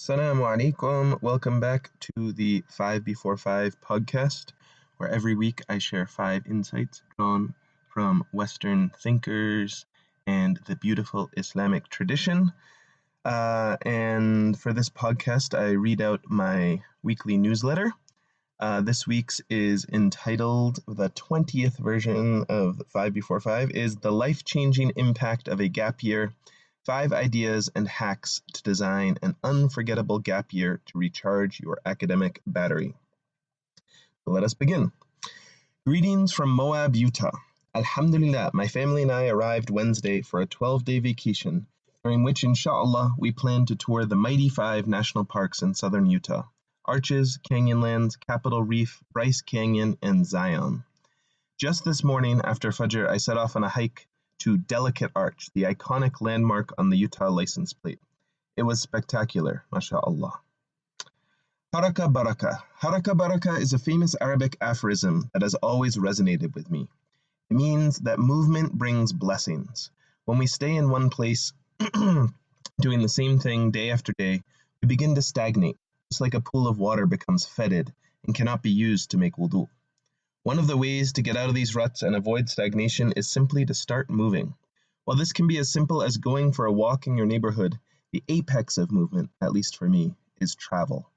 Assalamu alaikum. Welcome back to the 5 Before 5 podcast, where every week I share 5 insights drawn from Western thinkers and the beautiful Islamic tradition. And for this podcast, I read out my weekly newsletter. This week's is entitled, the 20th version of 5 Before 5 is The Life-Changing Impact of a Gap Year. 5 ideas and hacks to design an unforgettable gap year to recharge your academic battery. So let us begin. Greetings from Moab, Utah. Alhamdulillah, my family and I arrived Wednesday for a 12-day vacation, during which, inshallah, we plan to tour the mighty 5 national parks in southern Utah: Arches, Canyonlands, Capitol Reef, Bryce Canyon, and Zion. Just this morning, after Fajr, I set off on a hike to Delicate Arch, the iconic landmark on the Utah license plate. It was spectacular, mashallah. Haraka Baraka. Haraka Baraka is a famous Arabic aphorism that has always resonated with me. It means that movement brings blessings. When we stay in one place, doing the same thing day after day, we begin to stagnate, just like a pool of water becomes fetid and cannot be used to make wudu. One of the ways to get out of these ruts and avoid stagnation is simply to start moving. While this can be as simple as going for a walk in your neighborhood, the apex of movement, at least for me, is travel.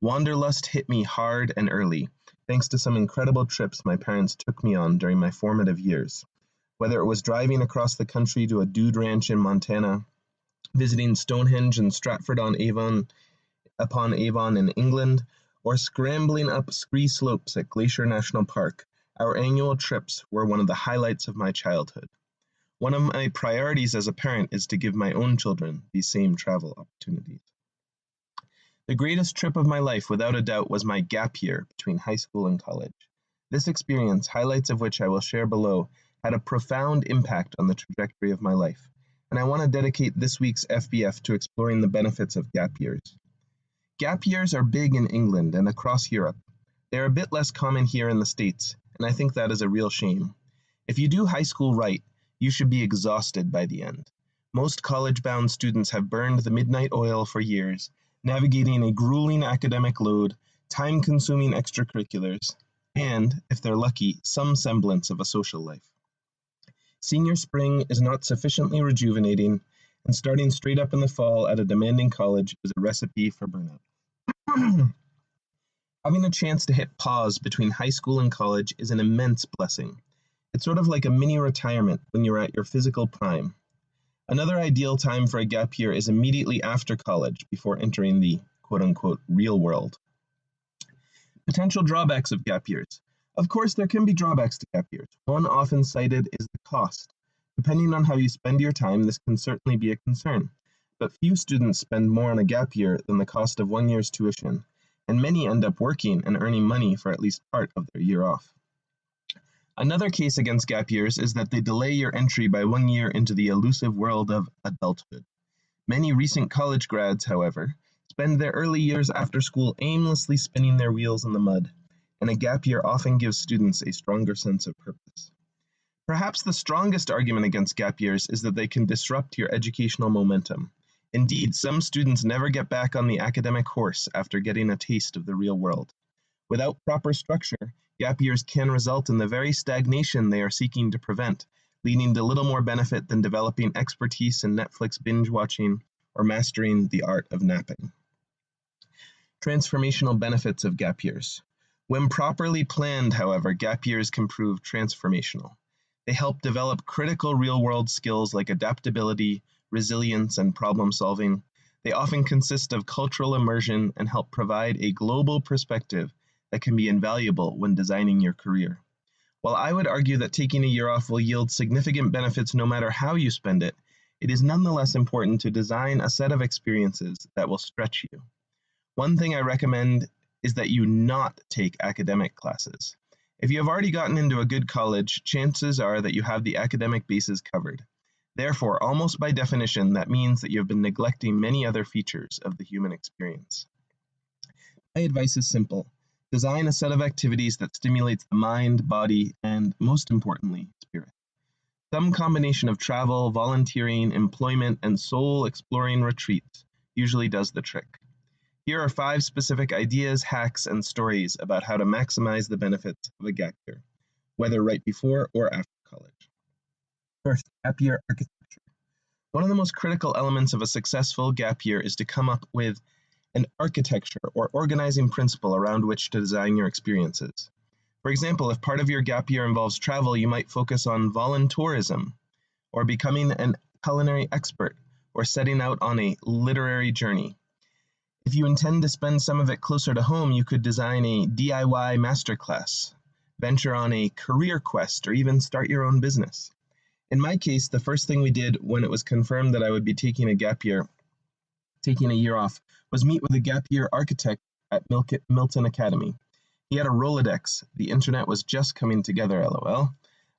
Wanderlust hit me hard and early, thanks to some incredible trips my parents took me on during my formative years. Whether it was driving across the country to a dude ranch in Montana, visiting Stonehenge and Stratford-upon-Avon in England, or scrambling up scree slopes at Glacier National Park, our annual trips were one of the highlights of my childhood. One of my priorities as a parent is to give my own children these same travel opportunities. The greatest trip of my life, without a doubt, was my gap year between high school and college. This experience, highlights of which I will share below, had a profound impact on the trajectory of my life, and I want to dedicate this week's FBF to exploring the benefits of gap years. Gap years are big in England and across Europe. They are a bit less common here in the States, and I think that is a real shame. If you do high school right, you should be exhausted by the end. Most college-bound students have burned the midnight oil for years, navigating a grueling academic load, time-consuming extracurriculars, and, if they're lucky, some semblance of a social life. Senior spring is not sufficiently rejuvenating, and starting straight up in the fall at a demanding college is a recipe for burnout. Having a chance to hit pause between high school and college is an immense blessing. It's sort of like a mini retirement when you're at your physical prime. Another ideal time for a gap year is immediately after college, before entering the quote-unquote real world. Potential drawbacks of gap years. Of course, there can be drawbacks to gap years. One often cited is the cost. Depending on how you spend your time, this can certainly be a concern. But few students spend more on a gap year than the cost of 1 year's tuition, and many end up working and earning money for at least part of their year off. Another case against gap years is that they delay your entry by 1 year into the elusive world of adulthood. Many recent college grads, however, spend their early years after school aimlessly spinning their wheels in the mud, and a gap year often gives students a stronger sense of purpose. Perhaps the strongest argument against gap years is that they can disrupt your educational momentum. Indeed, some students never get back on the academic horse after getting a taste of the real world. Without proper structure, gap years can result in the very stagnation they are seeking to prevent, leading to little more benefit than developing expertise in Netflix binge watching or mastering the art of napping. Transformational benefits of gap years. When properly planned, however, gap years can prove transformational. They help develop critical real-world skills like adaptability, resilience, and problem-solving. They often consist of cultural immersion and help provide a global perspective that can be invaluable when designing your career. While I would argue that taking a year off will yield significant benefits no matter how you spend it, it is nonetheless important to design a set of experiences that will stretch you. One thing I recommend is that you not take academic classes. If you have already gotten into a good college, chances are that you have the academic bases covered. Therefore, almost by definition, that means that you have been neglecting many other features of the human experience. My advice is simple. Design a set of activities that stimulates the mind, body, and, most importantly, spirit. Some combination of travel, volunteering, employment, and soul-exploring retreats usually does the trick. Here are 5 specific ideas, hacks, and stories about how to maximize the benefits of a gap year, whether right before or after college. First, gap year architecture. One of the most critical elements of a successful gap year is to come up with an architecture or organizing principle around which to design your experiences. For example, if part of your gap year involves travel, you might focus on voluntourism, or becoming a culinary expert, or setting out on a literary journey. If you intend to spend some of it closer to home, you could design a DIY masterclass, venture on a career quest, or even start your own business. In my case, the first thing we did when it was confirmed that I would be taking a year off, was meet with a gap year architect at Milton Academy. He had a Rolodex, the internet was just coming together, lol,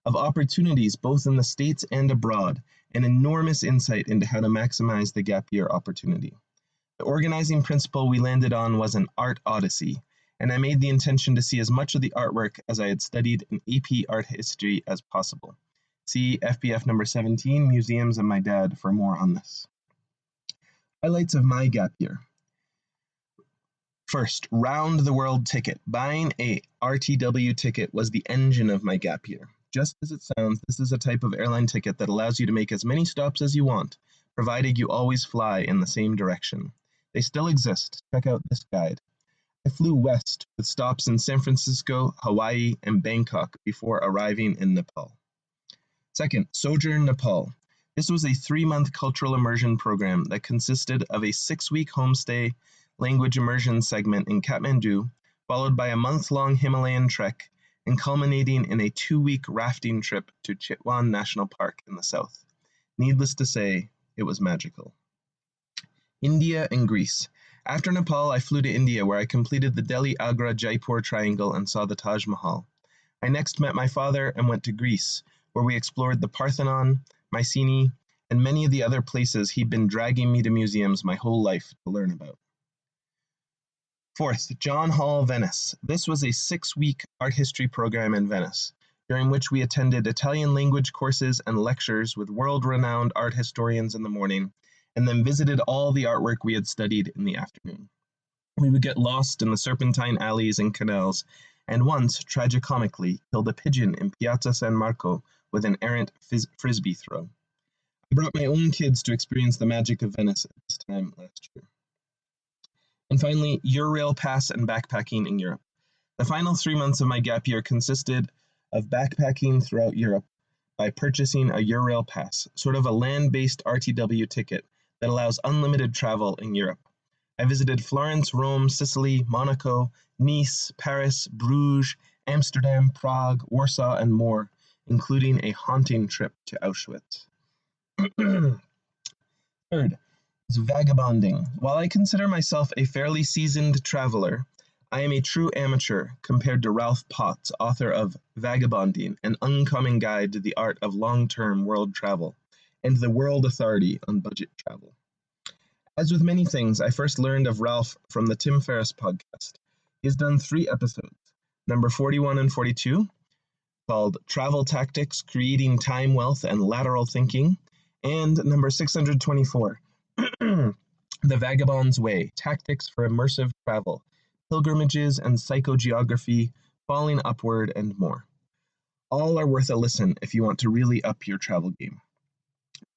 of opportunities both in the States and abroad, an enormous insight into how to maximize the gap year opportunity. The organizing principle we landed on was an art odyssey, and I made the intention to see as much of the artwork as I had studied in AP art history as possible. See FBF number 17, Museums and My Dad, for more on this. Highlights of my gap year. First, round the world ticket. Buying a RTW ticket was the engine of my gap year. Just as it sounds, this is a type of airline ticket that allows you to make as many stops as you want, provided you always fly in the same direction. They still exist. Check out this guide. I flew west with stops in San Francisco, Hawaii, and Bangkok before arriving in Nepal. Second, Sojourn Nepal. This was a 3-month cultural immersion program that consisted of a 6-week homestay language immersion segment in Kathmandu, followed by a month-long Himalayan trek, and culminating in a 2-week rafting trip to Chitwan National Park in the south. Needless to say, it was magical. India and Greece. After Nepal, I flew to India, where I completed the Delhi-Agra-Jaipur triangle and saw the Taj Mahal. I next met my father and went to Greece, where we explored the Parthenon, Mycenae, and many of the other places he'd been dragging me to museums my whole life to learn about. Fourth, John Hall, Venice. This was a 6-week art history program in Venice, during which we attended Italian language courses and lectures with world-renowned art historians in the morning, and then visited all the artwork we had studied in the afternoon. We would get lost in the serpentine alleys and canals, and once, tragicomically, killed a pigeon in Piazza San Marco with an errant frisbee throw. I brought my own kids to experience the magic of Venice at this time last year. And finally, Eurail Pass and backpacking in Europe. The final 3 months of my gap year consisted of backpacking throughout Europe by purchasing a Eurail Pass, sort of a land-based RTW ticket that allows unlimited travel in Europe. I visited Florence, Rome, Sicily, Monaco, Nice, Paris, Bruges, Amsterdam, Prague, Warsaw, and more, including a haunting trip to Auschwitz. Third is vagabonding. While I consider myself a fairly seasoned traveler, I am a true amateur compared to Ralph Potts, author of Vagabonding, an uncommon guide to the art of long-term world travel, and the world authority on budget travel. As with many things, I first learned of Ralph from the Tim Ferriss podcast. He has done 3 episodes, number 41 and 42, called Travel Tactics, Creating Time Wealth and Lateral Thinking, and number 624, The Vagabond's Way, Tactics for Immersive Travel, Pilgrimages and Psychogeography, Falling Upward, and more. All are worth a listen if you want to really up your travel game.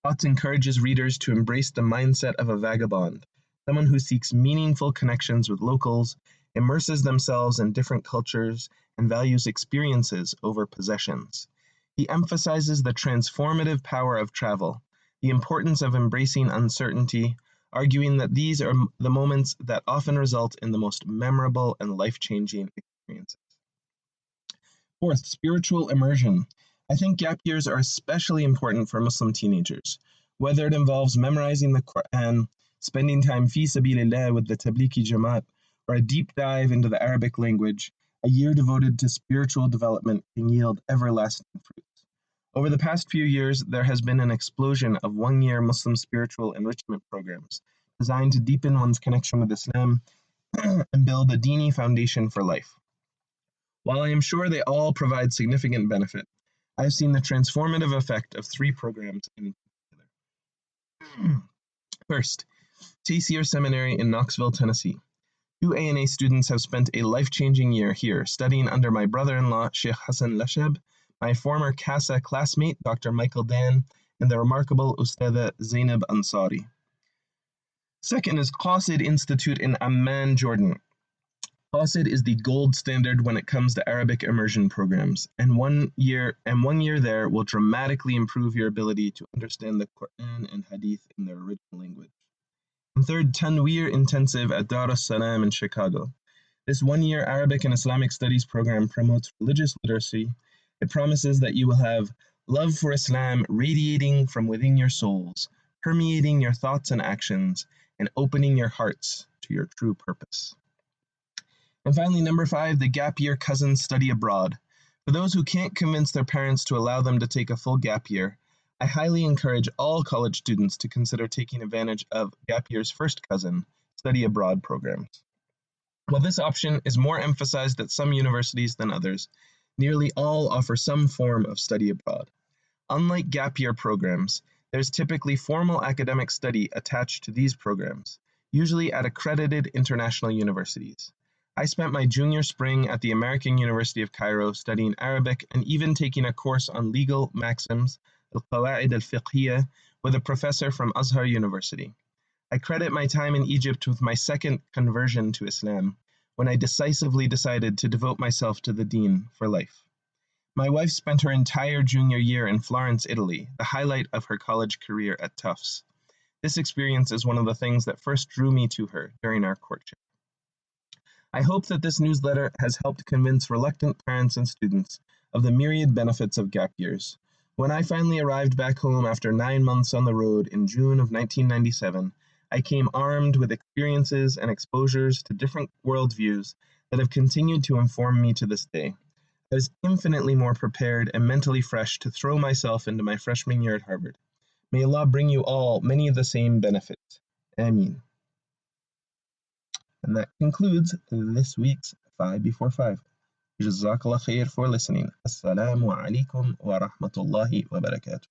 Potts encourages readers to embrace the mindset of a vagabond, someone who seeks meaningful connections with locals, immerses themselves in different cultures, and values experiences over possessions. He emphasizes the transformative power of travel, the importance of embracing uncertainty, arguing that these are the moments that often result in the most memorable and life-changing experiences. Fourth, spiritual immersion. I think gap years are especially important for Muslim teenagers, whether it involves memorizing the Quran, spending time fi sabilillah with the Tablighi Jamaat, or a deep dive into the Arabic language. A year devoted to spiritual development can yield everlasting fruits. Over the past few years, there has been an explosion of 1-year Muslim spiritual enrichment programs designed to deepen one's connection with Islam and build a dini foundation for life. While I am sure they all provide significant benefit, I have seen the transformative effect of 3 programs in particular. First, Tayseer Seminary in Knoxville, Tennessee. Two ANA students have spent a life-changing year here, studying under my brother-in-law, Sheikh Hassan Lashab, my former CASA classmate, Dr. Michael Dan, and the remarkable Ustada Zainab Ansari. Second is Qasid Institute in Amman, Jordan. Qasid is the gold standard when it comes to Arabic immersion programs, and one year there will dramatically improve your ability to understand the Quran and Hadith in their original language. And third, Tanweer Intensive at Dar es Salaam in Chicago. This one-year Arabic and Islamic studies program promotes religious literacy. It promises that you will have love for Islam radiating from within your souls, permeating your thoughts and actions, and opening your hearts to your true purpose. And finally, number 5, the Gap Year Cousins Study Abroad. For those who can't convince their parents to allow them to take a full gap year, I highly encourage all college students to consider taking advantage of Gap Year's first cousin, Study Abroad programs. While this option is more emphasized at some universities than others, nearly all offer some form of study abroad. Unlike Gap Year programs, there's typically formal academic study attached to these programs, usually at accredited international universities. I spent my junior spring at the American University of Cairo studying Arabic and even taking a course on legal maxims, al-Qawa'id al-Fiqhiyya, with a professor from Azhar University. I credit my time in Egypt with my second conversion to Islam, when I decisively decided to devote myself to the Deen for life. My wife spent her entire junior year in Florence, Italy, the highlight of her college career at Tufts. This experience is one of the things that first drew me to her during our courtship. I hope that this newsletter has helped convince reluctant parents and students of the myriad benefits of gap years. When I finally arrived back home after 9 months on the road in June of 1997, I came armed with experiences and exposures to different worldviews that have continued to inform me to this day. I was infinitely more prepared and mentally fresh to throw myself into my freshman year at Harvard. May Allah bring you all many of the same benefits. Ameen. And that concludes this week's 5 Before 5. Jazakallah khair for listening. Assalamu alaikum wa rahmatullahi wa barakatuh.